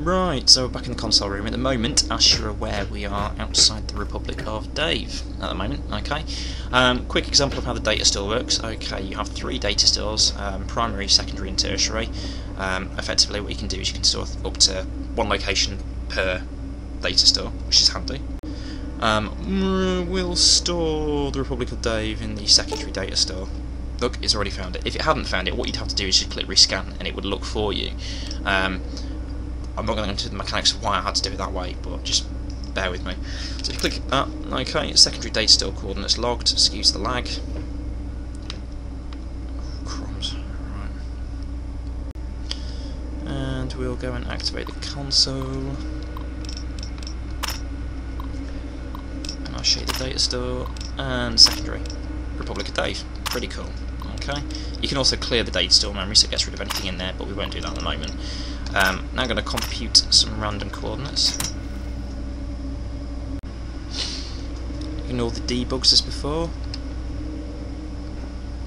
Right, so we're back in the console room. At the moment, as you're aware, we are outside the Republic of Dave at the moment, okay? Quick example of how the data store works. Okay, you have 3 data stores, primary, secondary and tertiary. Effectively what you can do is you can store up to 1 location per data store, which is handy. We'll store the Republic of Dave in the secondary data store. Look, it's already found it. If it hadn't found it, what you'd have to do is just click rescan and it would look for you. I'm not going to go into the mechanics of why I had to do it that way, but just bear with me. So if you click that, okay, secondary data store coordinates logged, excuse the lag. Crumbs, right. And we'll go and activate the console. And I'll show you the data store and secondary Republic of Dave. Pretty cool. Okay. You can also clear the data store memory so it gets rid of anything in there, but we won't do that at the moment. Now I'm going to compute some random coordinates. Ignore the debugs as before.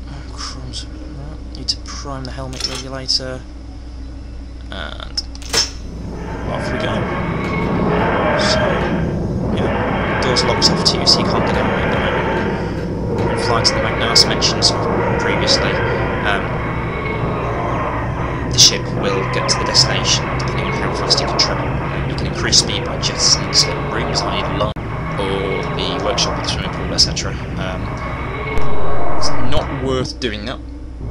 Oh, crumbs. Right. Need to prime the helmet regulator. And off we go. So, yeah, the door's locked off to you, so you can't get out at the moment. We're in flight at the moment. Now, as mentioned previously, the ship will get to the destination depending on how fast you can travel. You can increase speed by jettisoning certain rooms, i.e. the line, or the workshop or the swimming pool, etc. It's not worth doing that,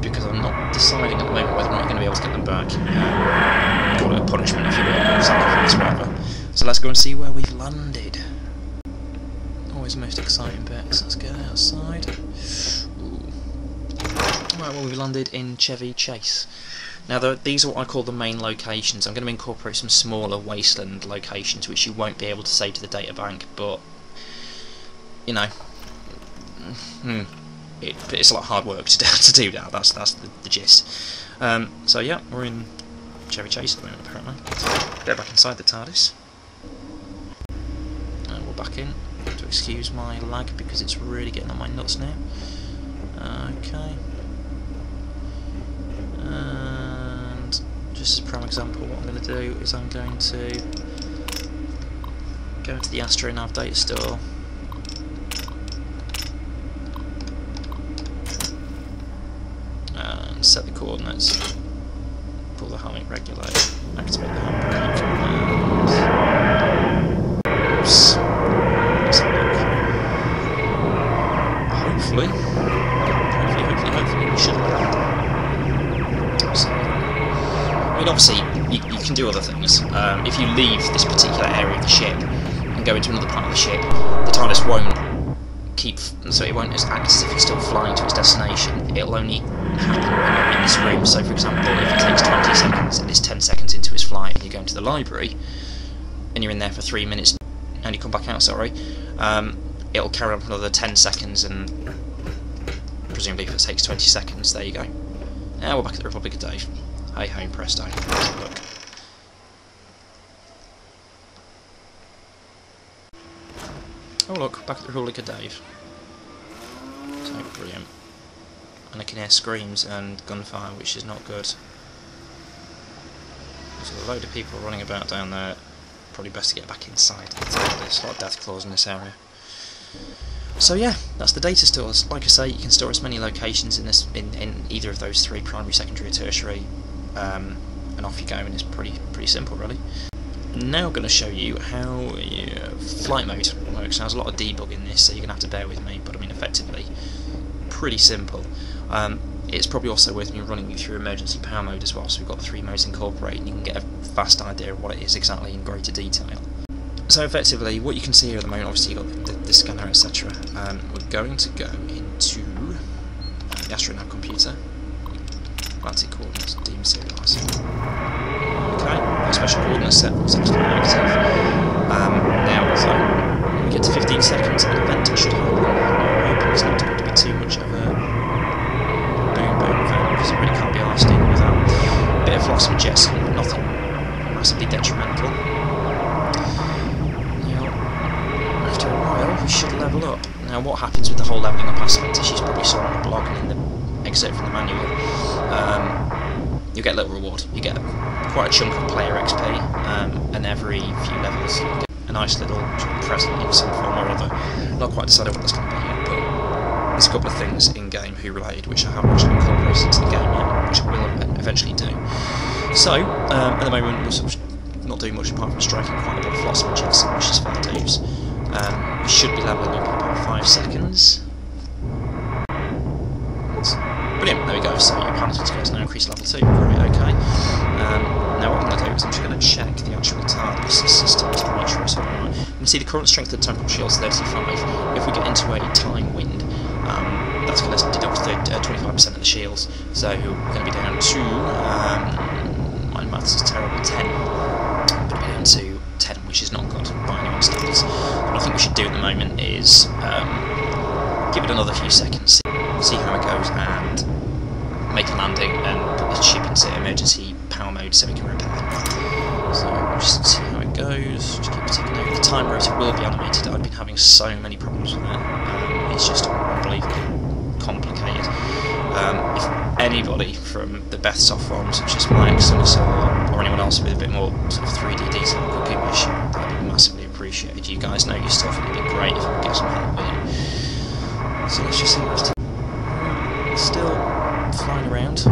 because I'm not deciding at the moment whether or not you're going to be able to get them back. Call it a punishment if you will, sacrifice, whatever. So let's go and see where we've landed. Always the most exciting bits. Let's get outside. Ooh. Right, well, we've landed in Chevy Chase. Now, these are what I call the main locations. I'm going to incorporate some smaller wasteland locations which you won't be able to save to the databank, but, you know, it's a lot of hard work to do that. That's the gist. So yeah, we're in Chevy Chase at the moment, apparently. Go back inside the TARDIS. We're back in. To excuse my lag because it's really getting on my nuts now. Okay. And just as a prime example, what I'm going to do is I'm going to go into the AstroNav data store. And set the coordinates. Pull the helmet regulator. Activate the handbrake. And oops. Let's have a look. Hopefully we should land. So, I mean, obviously, you can do other things. If you leave this particular area of the ship and go into another part of the ship, the TARDIS won't keep, so it won't act as if it's still flying to its destination. It'll only happen when you're in this room. So, for example, if it takes 20 seconds and it's 10 seconds into its flight and you're going to the library and you're in there for 3 minutes and you come back out, it'll carry on for another 10 seconds, and presumably if it takes 20 seconds, there you go. Now we're back at the Republic of Dave. Hey ho, presto. Let's have a look. Oh look, back at the Republic of Dave. So brilliant. And I can hear screams and gunfire, which is not good. There's a load of people running about down there. Probably best to get back inside. There's a lot of death claws in this area. So yeah, that's the data stores. Like I say, you can store as many locations in either of those 3, primary, secondary or tertiary, and off you go, and it's pretty simple really. Now I'm going to show you how flight mode works. Now, there's a lot of debug in this, so you're going to have to bear with me, but I mean effectively, pretty simple. It's probably also worth me running you through emergency power mode as well, so we've got the 3 modes incorporated and you can get a vast idea of what it is exactly in greater detail. So effectively, what you can see here at the moment, obviously you've got the scanner, etc. We're going to go into the AstroNav computer. Galactic coordinates, dematerialise. Okay, our special coordinate set was actually active. Now, so when we get to 15 seconds, an event should happen. We're hoping it's not going to be too much of a boom event, because it really can't be arsed in without a bit of loss of jetson, but nothing massively detrimental. After a while, we should level up. Now, what happens with the whole levelling up aspect, as you probably saw on the blog and in the excerpt from the manual, you get a little reward. You get quite a chunk of player XP. and every few levels you get a nice little sort of present in some form or other. Not quite decided what that's going to be yet, but there's a couple of things in-game Who related which I haven't actually incorporated into the game yet, which I will eventually do. So, at the moment we're sort of not doing much apart from striking quite a bit of flotsam and jetsam, which is fair dues. We should be levelling up in about 5 seconds. Brilliant, there we go, so your penalty scale is now increased to level 2, great, okay. Now what I'm going to do is I'm just going to check the actual TARDIS system to make sure it's alright. You can see the current strength of the temporal shield is 35. If we get into a time wind, that's going to deduct 25% of the shields, so we're going to be down to, my maths is terrible, 10. We're going to be down to 10, which is not good by anyone's standards. What I think we should do at the moment is give it another few seconds, see how it goes, and make a landing and put the ship into emergency power mode so we can repair. So we'll just see how it goes, just keep ticking over. The time rotor will be animated. I've been having so many problems with it. It's just unbelievably complicated. If anybody from the Bethsoft forums, such as Mike, Sunisol, or anyone else with a bit more sort of 3D detail could give me a shout, that'd be massively appreciated. You guys know your stuff, and it'd be great if we could get some help with it. So let's just see what it's still flying around.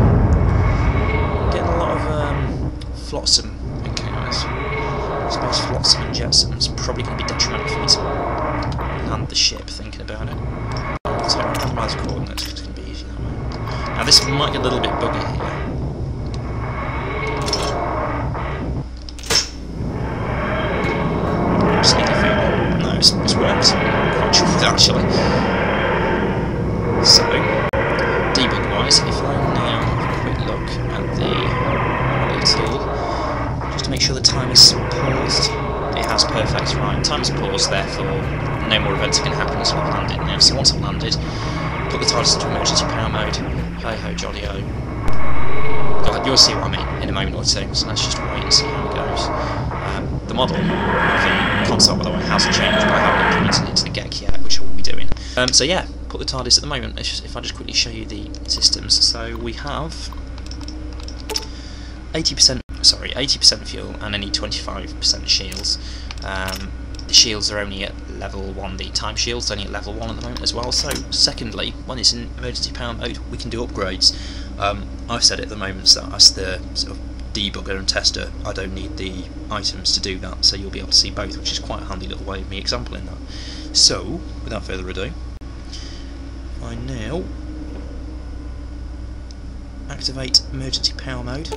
Getting a lot of flotsam encounters. I suppose flotsam and jetsam's probably going to be detrimental for me to land the ship, thinking about it. So randomise coordinates, it's going to be easy that way. Now this might get a little bit buggy here. Sneaky feeling. No, it's worked. I'm quite sure with that actually. So, debug wise, if I now have a quick look at the tool, just to make sure the time is paused, it has perfect, right, time is paused, therefore no more events are going to happen until I've landed now. So once I've landed, put the TARDIS into emergency power mode, hey ho jolly ho. You'll see what I mean in a moment or two, so let's just wait and see how it goes. The model of the console, by the way, hasn't changed, but I haven't implemented it into the GEC yet, which I will be doing. So yeah, put the TARDIS at the moment. If I just quickly show you the systems, so we have 80% fuel and only 25% shields. The shields are only at level 1, the time shield's only at level 1 at the moment as well, so secondly, when it's in emergency power mode, we can do upgrades. I've said it at the moment, so as the sort of debugger and tester, I don't need the items to do that, so you'll be able to see both, which is quite a handy little way of me exampling that. So, without further ado, I now activate emergency power mode.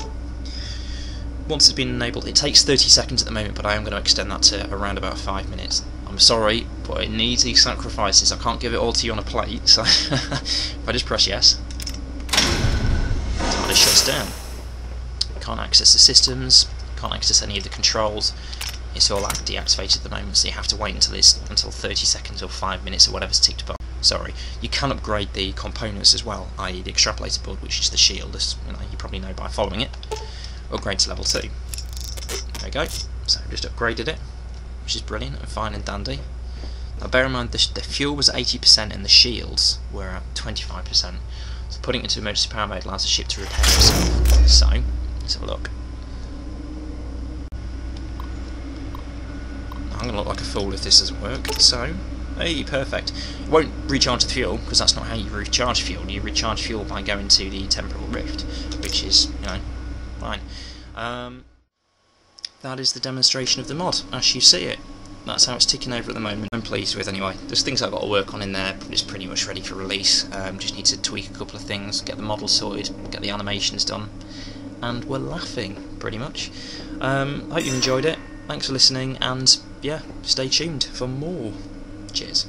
Once it's been enabled, it takes 30 seconds at the moment, but I am going to extend that to around about 5 minutes. I'm sorry, but it needs these sacrifices. I can't give it all to you on a plate, so if I just press yes, it shuts down. Can't access the systems, can't access any of the controls. It's all deactivated at the moment, so you have to wait until 30 seconds or 5 minutes or whatever's ticked above. Sorry, you can upgrade the components as well, i.e. the extrapolator board, which is the shield, as you probably know by following it. Upgrade to level 2. There we go. So just upgraded it, which is brilliant and fine and dandy. Now bear in mind the fuel was 80% and the shields were at 25%. So putting it into emergency power mode allows the ship to repair itself. So let's have a look. I'm going to look like a fool if this doesn't work. So, hey, perfect. It won't recharge the fuel, because that's not how you recharge fuel. You recharge fuel by going to the temporal rift, which is, fine. That is the demonstration of the mod, as you see it. That's how it's ticking over at the moment. I'm pleased with anyway. There's things I've got to work on in there, but it's pretty much ready for release. Just need to tweak a couple of things, get the model sorted, get the animations done, and we're laughing, pretty much. I hope you enjoyed it. Thanks for listening, and yeah, stay tuned for more. Cheers.